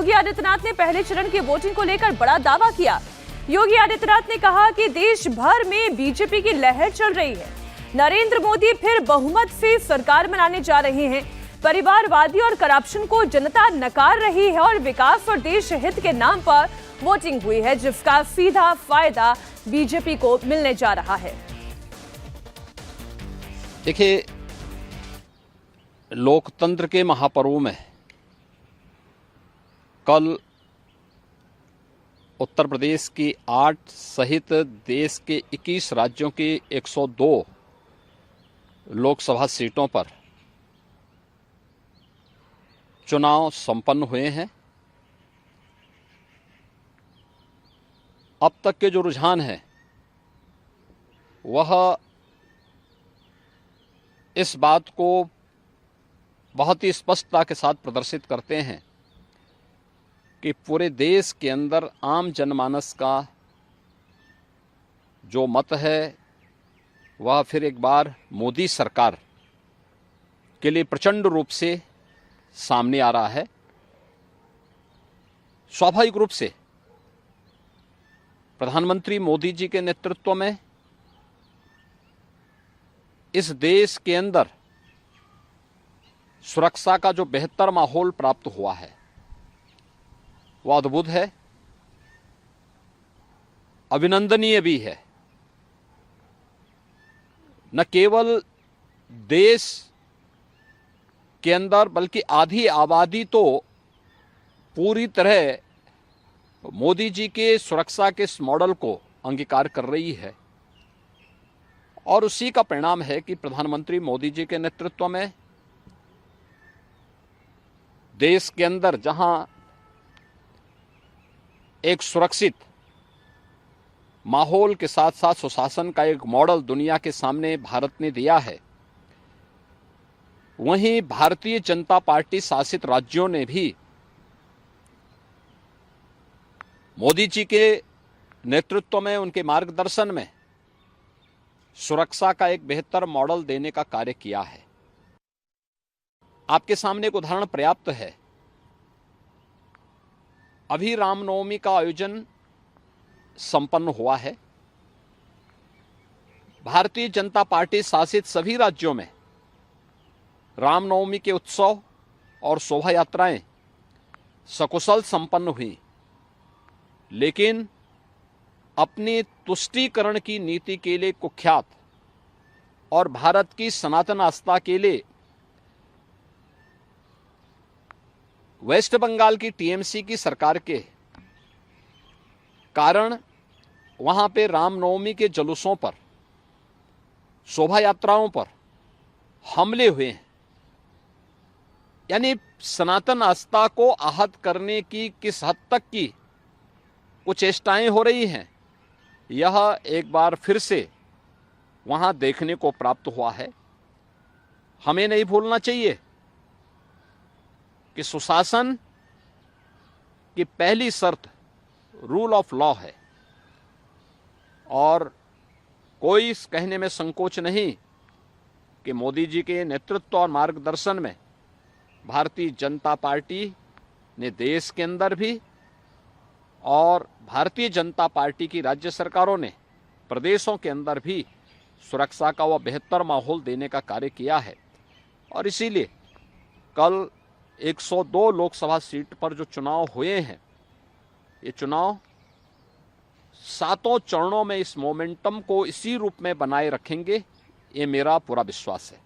योगी आदित्यनाथ ने पहले चरण की वोटिंग को लेकर बड़ा दावा किया। योगी आदित्यनाथ ने कहा कि देश भर में बीजेपी की लहर चल रही है। नरेंद्र मोदी फिर बहुमत से सरकार बनाने जा रहे हैं। परिवारवादी और करप्शन को जनता नकार रही है और विकास और देश हित के नाम पर वोटिंग हुई है, जिसका सीधा फायदा बीजेपी को मिलने जा रहा है। देखिए, लोकतंत्र के महापर्व में कल उत्तर प्रदेश की 8 सहित देश के 21 राज्यों की 102 लोकसभा सीटों पर चुनाव संपन्न हुए हैं। अब तक के जो रुझान हैं वह इस बात को बहुत ही स्पष्टता के साथ प्रदर्शित करते हैं कि पूरे देश के अंदर आम जनमानस का जो मत है वह फिर एक बार मोदी सरकार के लिए प्रचंड रूप से सामने आ रहा है। स्वाभाविक रूप से प्रधानमंत्री मोदी जी के नेतृत्व में इस देश के अंदर सुरक्षा का जो बेहतर माहौल प्राप्त हुआ है वह अद्भुत है, अभिनंदनीय भी है। न केवल देश के अंदर बल्कि आधी आबादी तो पूरी तरह मोदी जी के सुरक्षा के इस मॉडल को अंगीकार कर रही है और उसी का परिणाम है कि प्रधानमंत्री मोदी जी के नेतृत्व में देश के अंदर जहां एक सुरक्षित माहौल के साथ साथ सुशासन का एक मॉडल दुनिया के सामने भारत ने दिया है, वहीं भारतीय जनता पार्टी शासित राज्यों ने भी मोदी जी के नेतृत्व में, उनके मार्गदर्शन में सुरक्षा का एक बेहतर मॉडल देने का कार्य किया है। आपके सामने एक उदाहरण पर्याप्त है। अभी रामनवमी का आयोजन संपन्न हुआ है। भारतीय जनता पार्टी शासित सभी राज्यों में रामनवमी के उत्सव और शोभा यात्राएं सकुशल संपन्न हुई, लेकिन अपनी तुष्टीकरण की नीति के लिए कुख्यात और भारत की सनातन आस्था के लिए वेस्ट बंगाल की टीएमसी की सरकार के कारण वहां पे रामनवमी के जुलूसों पर, शोभा यात्राओं पर हमले हुए हैं। यानी सनातन आस्था को आहत करने की किस हद तक की कुछ चेष्टाएं हो रही हैं, यह एक बार फिर से वहां देखने को प्राप्त हुआ है। हमें नहीं भूलना चाहिए कि सुशासन की पहली शर्त रूल ऑफ लॉ है और कोई इस कहने में संकोच नहीं कि मोदी जी के नेतृत्व और मार्गदर्शन में भारतीय जनता पार्टी ने देश के अंदर भी और भारतीय जनता पार्टी की राज्य सरकारों ने प्रदेशों के अंदर भी सुरक्षा का वह बेहतर माहौल देने का कार्य किया है। और इसीलिए कल 102 लोकसभा सीट पर जो चुनाव हुए हैं, ये चुनाव 7 चरणों में इस मोमेंटम को इसी रूप में बनाए रखेंगे, ये मेरा पूरा विश्वास है।